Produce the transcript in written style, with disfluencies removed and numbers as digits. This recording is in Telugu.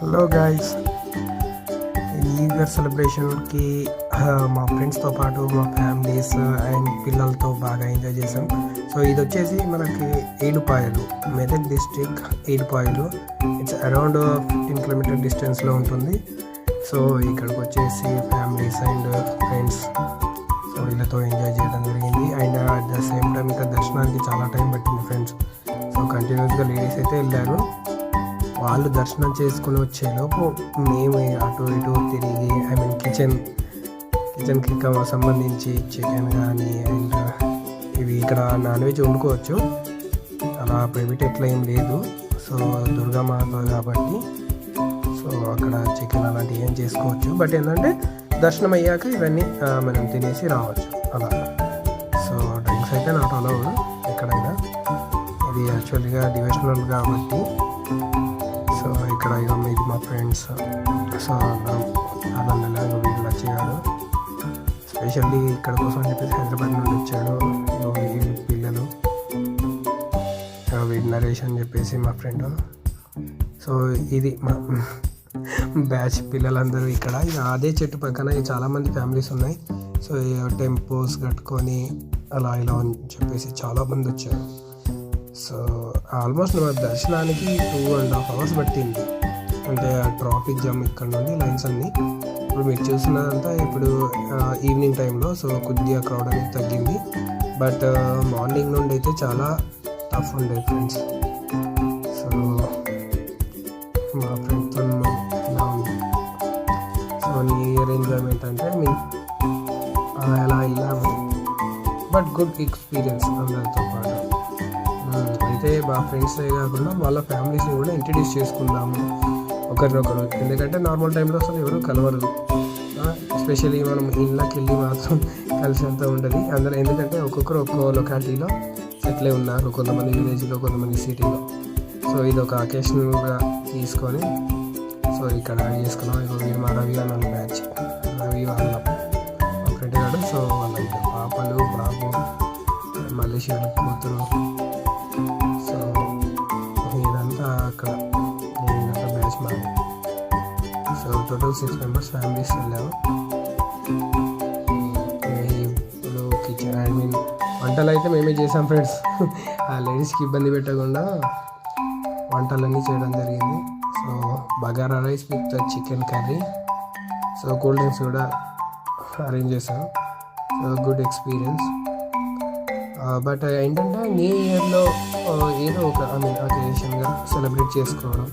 హలో గాయ్స్, న్యూ ఇయర్ సెలబ్రేషన్కి మా ఫ్రెండ్స్తో పాటు మా ఫ్యామిలీస్ అండ్ పిల్లలతో బాగా ఎంజాయ్ చేసాం. సో ఇది వచ్చేసి మనకి Edupayalu, Medak district Edupayalu. It's around 15 kilometre డిస్టెన్స్లో ఉంటుంది. సో ఇక్కడికి వచ్చేసి ఫ్యామిలీస్ అండ్ ఫ్రెండ్స్ సో వీళ్ళతో ఎంజాయ్ చేయడం జరిగింది. And at the same time ఇంకా దర్శనానికి చాలా టైం పట్టింది ఫ్రెండ్స్. సో కంటిన్యూస్గా లేడీస్ అయితే వెళ్ళారు. వాళ్ళు దర్శనం చేసుకుని వచ్చేలోపు మేము అటు ఇటు తిరిగి కిచెన్కి సంబంధించి చికెన్ కానీ అండ్ ఇవి ఇక్కడ నాన్ వెజ్ వండుకోవచ్చు, అలా ప్రైవేట్ ఎట్లా ఏం లేదు. సో దుర్గామాత కాబట్టి సో అక్కడ చికెన్ అలాంటివి ఏం చేసుకోవచ్చు. బట్ ఏంటంటే దర్శనం అయ్యాక ఇవన్నీ మనం తినేసి రావచ్చు అలా. సో డ్రింక్స్ అయితే నాట్ అలౌడ్ ఎక్కడైనా, ఇది యాక్చువల్గా డివోషనల్ కాబట్టి. సో ఇక్కడ ఇది మా ఫ్రెండ్స్. సో ఆనందంగా వీళ్ళు వచ్చాడు, స్పెషల్లీ ఇక్కడ కోసం అని చెప్పేసి హైదరాబాద్ నుండి వచ్చాడు పిల్లలు. వీడి నరేష్ అని చెప్పేసి మా ఫ్రెండ్. సో ఇది మా బ్యాచ్ పిల్లలందరూ ఇక్కడ. అదే చెట్టు పక్కన చాలామంది ఫ్యామిలీస్ ఉన్నాయి. సో టెంపోస్ కట్టుకొని అలా ఇలా అని చెప్పేసి చాలామంది వచ్చారు. సో ఆల్మోస్ట్ మా దర్శనానికి 2.5 hours పట్టింది. అంటే ట్రాఫిక్ జామ్ ఇక్కడ నుండి లైన్స్ అన్నీ. ఇప్పుడు మీరు చూసినంతా ఇప్పుడు ఈవినింగ్ టైంలో, సో కొద్దిగా క్రౌడ్ అనేది తగ్గింది. బట్ మార్నింగ్ నుండి అయితే చాలా టఫ్ ఉండే ఫ్రెండ్స్. సో మా ఫ్రెండ్స్తో ఇలా ఉంది. సో న్యూ ఇయర్ ఎంజాయ్మెంట్ అంటే ఎలా వెళ్ళాము, బట్ గుడ్ ఎక్స్పీరియన్స్ అందరితో పాటు. అయితే మా ఫ్రెండ్సే కాకుండా వాళ్ళ ఫ్యామిలీస్ని కూడా ఇంట్రడ్యూస్ చేసుకుందాము ఒకరినొకరు. ఎందుకంటే నార్మల్ టైంలో అసలు ఎవరు కలవరు, ఎస్పెషల్లీ మనం ఇళ్ళకి వెళ్ళి మాత్రం కలిసేంత ఉండదు అందరూ. ఎందుకంటే ఒక్కొక్కరు ఒక్కో లొకాలిటీలో సెటిల్ ఉన్నారు, కొంతమంది విలేజ్లో, కొంతమంది సిటీలో. సో ఇది ఒక అకేషనల్గా తీసుకొని సో ఇక్కడ చేసుకున్నాం. ఇక మా రవి అన్న బ్యాచ్, రవి వాళ్ళ మా ఫ్రెండ్ గారు. సో వాళ్ళ పాపలు, బాబు, మలేషియా కూతురు. సో ఇదంతా అక్కడ బ్యాచ్ మాది. సో టోటల్ 6 members ఫ్యామిలీస్ వెళ్ళాము. ఇప్పుడు కిచెన్ వంటలు అయితే మేమే చేసాం ఫ్రెండ్స్. ఆ లేడీస్కి ఇబ్బంది పెట్టకుండా వంటలన్నీ చేయడం జరిగింది. So bagara rice with chicken curry. So cool drinks కూడా అరేంజ్ చేసాం. So good experience. బట్ ఏంటంటే న్యూ ఇయర్లో ఏదో ఒక అకేషన్గా సెలబ్రేట్ చేసుకోవడం